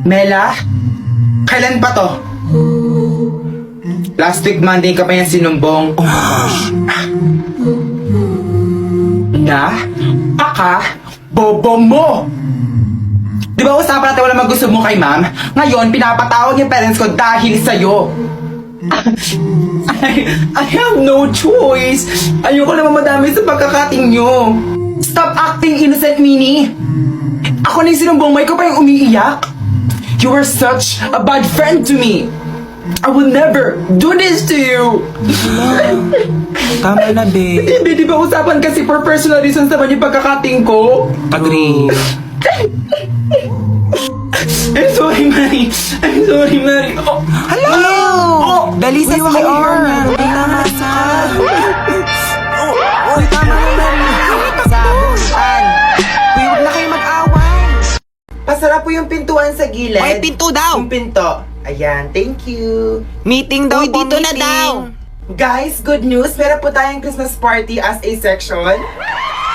Mela? Kailan pa to? Last week Monday ka pa yan sinumbong. Oh my gosh. Na? Aka? Bobo mo! Di ba usapan natin wala magusto mo kay ma'am? Ngayon, pinapatawag yung parents ko dahil sa'yo. I have no choice. Ayoko naman madami sa pagkakating nyo. Stop acting innocent, Minnie. Ako na yung sinumbong mo, ikaw pa yung umiiyak. You are such a bad friend to me. I will never do this to you. Tama na, babe. Hindi, di ba usapan kasi for personal reasons naman yung pagkakating ko? Agree. I'm sorry, Mary. I'm sorry, Mary. Oh, Hello! Oh, Dali sa CR. Pinamasan. Uy, tama na, Mary. Sabutan. Uy, huwag na kayo mag-away. pasara po yung pintuan sa gilid. Uy, pinto daw. Yung pinto. Ayan, thank you. Meeting daw Uy, po, dito na meeting. daw. Guys, good news. Meron po tayong Christmas party as a section.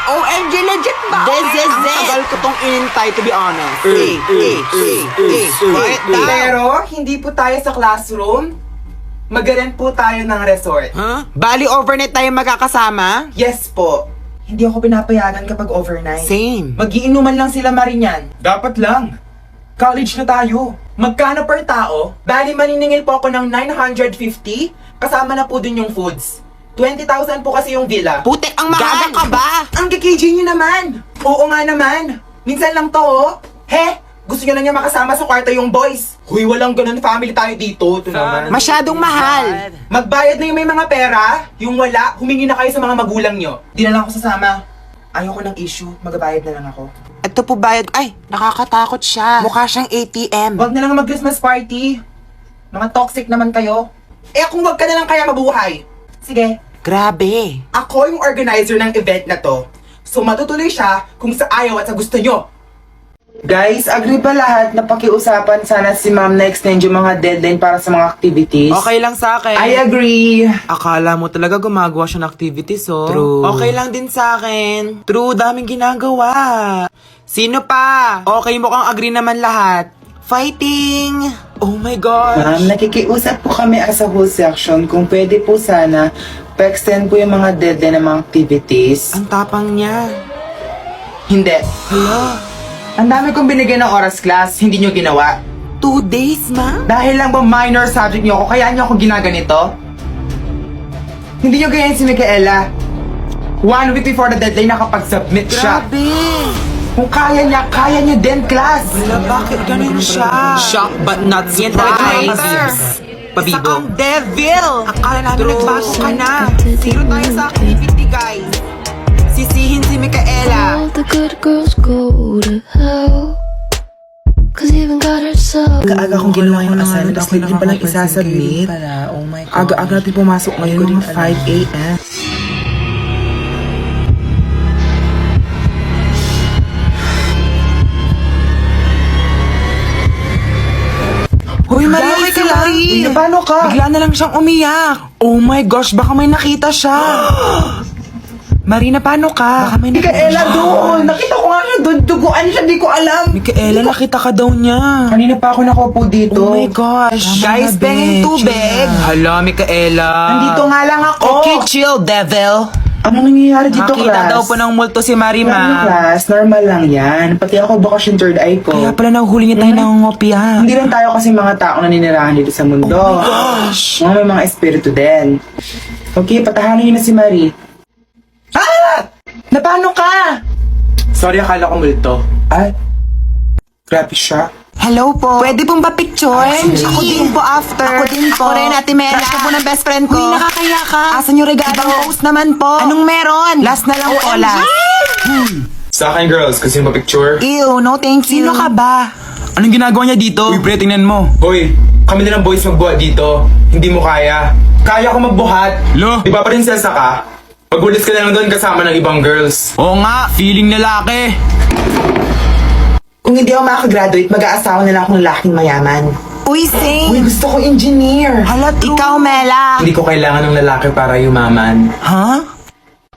OMG, legit ba? This is Ang it. tagal ko tong inintay, to be honest. Quiet down. Pero, hindi po tayo sa classroom. Magalan po tayo ng resort. Huh? Bali, overnight tayo magkakasama? Yes po. Hindi ako pinapayagan kapag overnight. Same. Magiinuman lang sila Marinyan. Dapat lang. College na tayo. Magkano per tao? Bali maniningil po ako ng 950. Kasama na po dun yung foods. 20,000 po kasi yung villa. Putek ang mahal. Gaga ka ba? Ang kikiji nyo naman. Oo nga naman. Minsan lang to oh. He, gusto nyo na niya makasama sa kwarto yung boys. Huy, walang ganun family tayo dito. Ito naman. Masyadong mahal. Magbayad na yung may mga pera. Yung wala, humingi na kayo sa mga magulang nyo. Di na lang ako sasama. Ayoko ng issue. Magbayad na lang ako. Ito po bayad. Ay, nakakatakot siya. Mukha siyang ATM. Wag na lang mag-Christmas party. Mga toxic naman kayo. Eh kung wag ka na lang kaya mabuhay. Sige, Grabe. ako yung organizer ng event na to. So matutuloy siya kung sa ayaw at sa gusto nyo. Guys, agree ba lahat na pakiusapan sana si ma'am na extend yung mga deadline para sa mga activities? Okay lang sa akin. I agree. Akala mo talaga gumagawa siya ng activities, oh. True. Okay lang din sa akin. True, daming ginagawa. Sino pa? Okay, mukhang agree naman lahat. Fighting! Oh my gosh! Ma'am, nakikiusap po kami as a whole section kung pwede po sana pa-extend po yung mga deadline ng mga activities. Ang tapang niya. Hindi. Hala, Ang dami kong binigyan ng oras class, hindi nyo ginawa. 2 days, ma? Dahil lang ba minor subject nyo ako, kaya nyo ako ginaganito? Hindi nyo ganyan si Micaela. 1 week before the deadline nakapag-submit siya. Grabe! Kung kaya niya din, class. Hala, bakit ganun siya? Shock but not surprised. Isa kang devil! Akala namin nagbago ka na. Zero tayo sa activity, guys. Sisihin si Micaela. All the good girls go to hell. Cause even God herself. Aga kong ginawa yung assignment, Ako tapos hindi pa lang isasubmit. Oh my God. Aga-aga natin pumasok ngayon, mga 5 a.m. Hoy, Marie, Guys, okay ka si lang? Marie! Paano ka? Bigla na lang siyang umiyak. Oh my gosh, baka may nakita siya. Marina, paano ka? Baka may Micaela doon! Nakita ko nga siya doon, duguan siya, di ko alam. Micaela, nakita ka daw niya. Kanina pa ako nakaupo dito. Oh my gosh. Guys, penging tubig. Hala, Micaela. Nandito nga lang ako. Okay, chill, devil. Anong nangyayari dito, Nakita class? daw po ng multo si Marami, Marima. class. Normal lang yan. Pati ako bakasyon third eye ko. Kaya pala nahuhuli niya tayo ng ngopya. Hindi lang tayo kasi mga tao na ninirahan dito sa mundo. Oh my gosh. May mga espiritu din. Okay, patahanin niyo na si Marie. Ah! Napano ka? Sorry, akala ko multo. Ay, grabe siya. Hello po. Pwede pong ba picture? sige. Ako din po after. Ako din po. Ako rin, Ate Mela. Crush ka po ng best friend ko. Uy, nakakaya ka. Asan yung regalo? Ibang post naman po. Anong meron? Last na lang po, last. Sa akin, girls, kasi yung picture. Ew, no thank you. Sino ka ba? Anong ginagawa niya dito? Uy, pre, tingnan mo. Hoy, kami na ng boys magbuhat dito. Hindi mo kaya. Kaya ko magbuhat. Lo? Di ba prinsesa ka? Magbulis ka na lang doon kasama ng ibang girls. Oo nga, feeling lalaki. Kung hindi ako makagraduate, mag-aasawa na lang akong lalaking mayaman. Uy, sing. Uy, gusto ko engineer. Hala, true. Ikaw, Mela. Hindi ko kailangan ng lalaki para yumaman. Ha?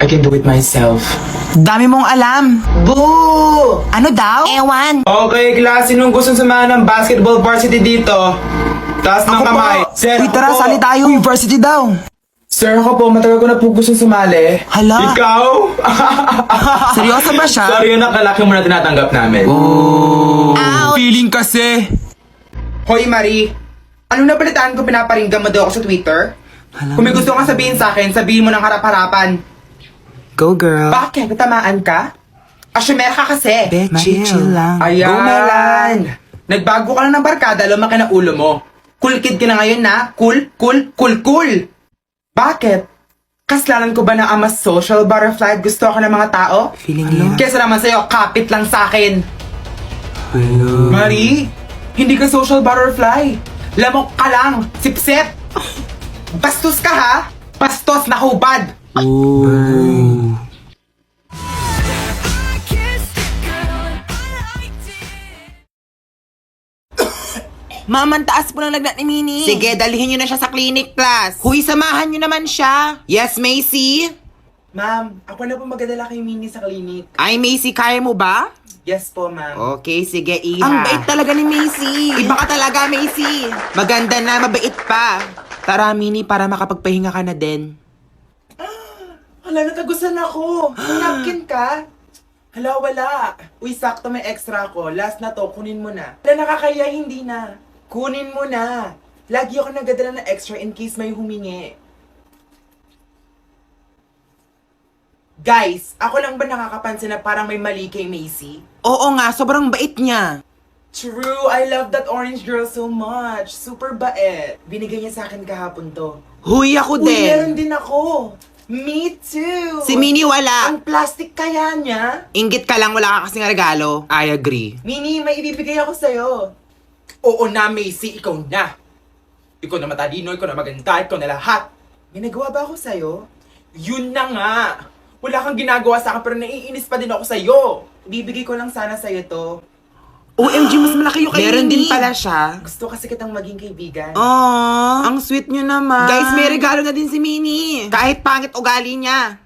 I can do it myself. Dami mong alam. Boo! Ano daw? Ewan. Okay, klase, nung gustong samahan ng basketball varsity dito, taas ng kamay. Sir, Uy, ako tara, po. sali tayo. University daw. Sir, ako po, matagal ko na po gustong sumali. Hala. Ikaw? Seryoso ba siya? Sorry, yun ang kalaki mo na tinatanggap namin. Feeling kasi. Hoy, Marie. Ano na balitaan ko pinaparinggan mo daw ako sa Twitter? Kung may gusto kang sabihin sa akin, sabihin mo ng harap-harapan. Go, girl. Bakit? Tamaan ka? Asyumer ka kasi. Chill lang. Ayan. Go, Melan. Nagbago ka lang ng barkada, lumaki na ulo mo. Cool kid ka na ngayon na. Cool. Bakit? Kasalanan ko ba na ama social butterfly gusto ako ng mga tao? Feeling niya. Kesa naman sa'yo, kapit lang sa akin. Marie, hindi ka social butterfly. Lamok ka lang, sipsip. Bastos ka ha? Bastos na hubad. Ma'am, ang taas po ng lagnat ni Minnie. Sige, dalhin nyo na siya sa clinic class. Huy, samahan nyo naman siya. Yes, Macy? Ma'am, ako na po magdadala kay Minnie sa klinik. Ay, Macy, kaya mo ba? Yes po, ma'am. Okay, sige, Iha. Ang bait talaga ni Macy. Iba ka talaga, Macy. Maganda na, mabait pa. Tara, Minnie, para makapagpahinga ka na din. Hala, natagusan ako. May napkin ka? Hala, wala. Uy, sakto may extra ako. Last na to, kunin mo na. Hala, nakakaya, hindi na. Kunin mo na. Lagi ako nagdadala ng extra in case may humingi. Guys, ako lang ba nakakapansin na parang may mali kay Macy? Oo nga, sobrang bait niya. True, I love that orange girl so much. Super bait. Binigay niya sa akin kahapon to. Huy, ako Uy, meron din. din ako. Me too. Si Minnie wala. Ang plastic kaya niya? Inggit ka lang, wala ka kasing regalo. I agree. Minnie, may ibibigay ako sa'yo. Oo na, Macy, ikaw na. Ikaw na matalino, ikaw na maganda, ikaw na lahat. May nagawa ba ako sa'yo? Yun na nga. Wala kang ginagawa sa akin pero naiinis pa din ako sa'yo. Bibigay ko lang sana sa'yo to. OMG, mas malaki yung kay Meron din Minnie. pala siya. Gusto kasi kitang maging kaibigan. Aww, ang sweet nyo naman. Guys, may regalo na din si Minnie. Kahit pangit ugali niya.